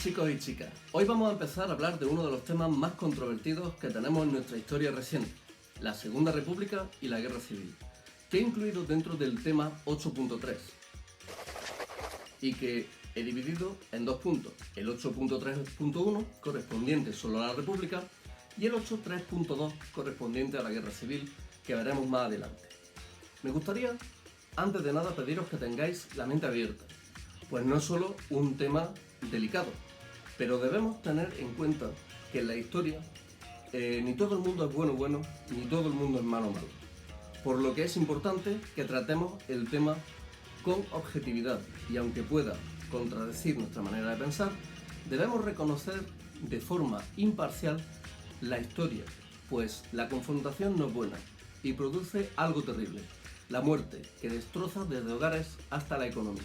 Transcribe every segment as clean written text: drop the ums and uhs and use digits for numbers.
chicos y chicas, hoy vamos a empezar a hablar de uno de los temas más controvertidos que tenemos en nuestra historia reciente, la Segunda República y la Guerra Civil, que he incluido dentro del tema 8.3 y que he dividido en dos puntos, el 8.3.1 correspondiente solo a la República y el 8.3.2 correspondiente a la Guerra Civil, que veremos más adelante. Me gustaría, antes de nada, pediros que tengáis la mente abierta, pues no es solo un tema delicado, pero debemos tener en cuenta que en la historia ni todo el mundo es bueno, ni todo el mundo es malo. Por lo que es importante que tratemos el tema con objetividad y aunque pueda contradecir nuestra manera de pensar, debemos reconocer de forma imparcial la historia, pues la confrontación no es buena y produce algo terrible, la muerte que destroza desde hogares hasta la economía.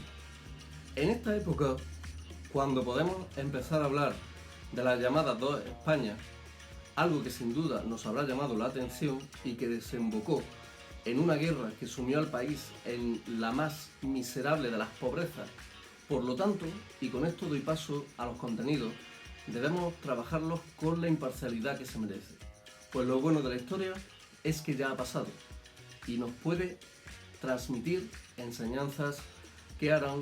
En esta época, cuando podemos empezar a hablar de las llamadas dos Españas, algo que sin duda nos habrá llamado la atención y que desembocó en una guerra que sumió al país en la más miserable de las pobrezas. Por lo tanto, y con esto doy paso a los contenidos, debemos trabajarlos con la imparcialidad que se merece. Pues lo bueno de la historia es que ya ha pasado y nos puede transmitir enseñanzas que harán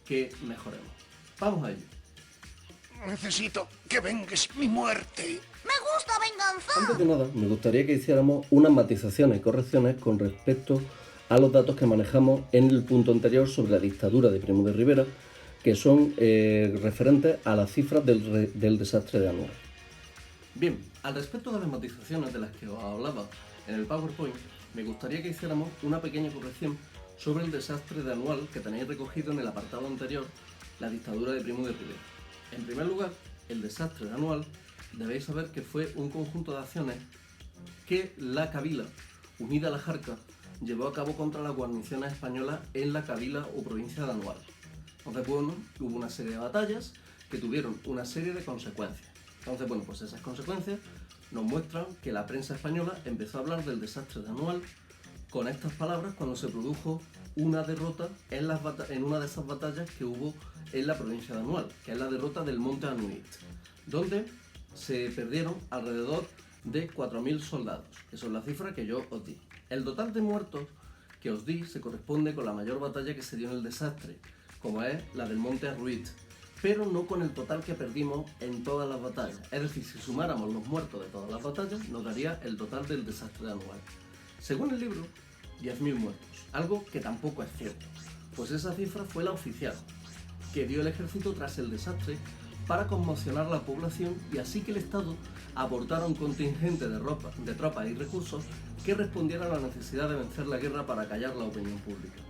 que mejoremos. Vamos a ello. Necesito que vengues mi muerte. ¡Me gusta venganza! Antes de nada, me gustaría que hiciéramos unas matizaciones y correcciones con respecto a los datos que manejamos en el punto anterior sobre la dictadura de Primo de Rivera, que son referentes a las cifras del desastre de Anual. Bien, al respecto de las matizaciones de las que os hablaba en el PowerPoint, me gustaría que hiciéramos una pequeña corrección sobre el desastre de Anual que tenéis recogido en el apartado anterior, la dictadura de Primo de Rivera. En primer lugar, el desastre de Anual debéis saber que fue un conjunto de acciones que la Kabila, unida a la Jarca, llevó a cabo contra las guarniciones españolas en la Kabila o provincia de Anual. Entonces, bueno, hubo una serie de batallas que tuvieron una serie de consecuencias. Entonces, bueno, pues esas consecuencias nos muestran que la prensa española empezó a hablar del desastre de Anual con estas palabras cuando se produjo una derrota en una de esas batallas que hubo en la provincia de Anual, que es la derrota del Monte Anuit, donde se perdieron alrededor de 4.000 soldados. Esa es la cifra que yo os di. El total de muertos que os di se corresponde con la mayor batalla que se dio en el desastre, como es la del Monte Anuit, pero no con el total que perdimos en todas las batallas. Es decir, si sumáramos los muertos de todas las batallas, nos daría el total del desastre de Anual. Según el libro, 10.000 muertos, algo que tampoco es cierto, pues esa cifra fue la oficial, que dio el ejército tras el desastre para conmocionar a la población y así que el Estado aportara un contingente de tropas y recursos que respondieran a la necesidad de vencer la guerra para callar la opinión pública.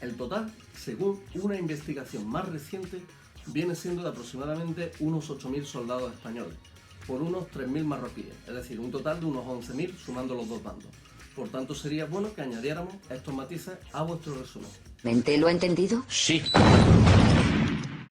El total, según una investigación más reciente, viene siendo de aproximadamente unos 8.000 soldados españoles, por unos 3.000 marroquíes, es decir, un total de unos 11.000 sumando los dos bandos. Por tanto, sería bueno que añadiéramos estos matices a vuestro resumen. ¿Mente lo ha entendido? Sí.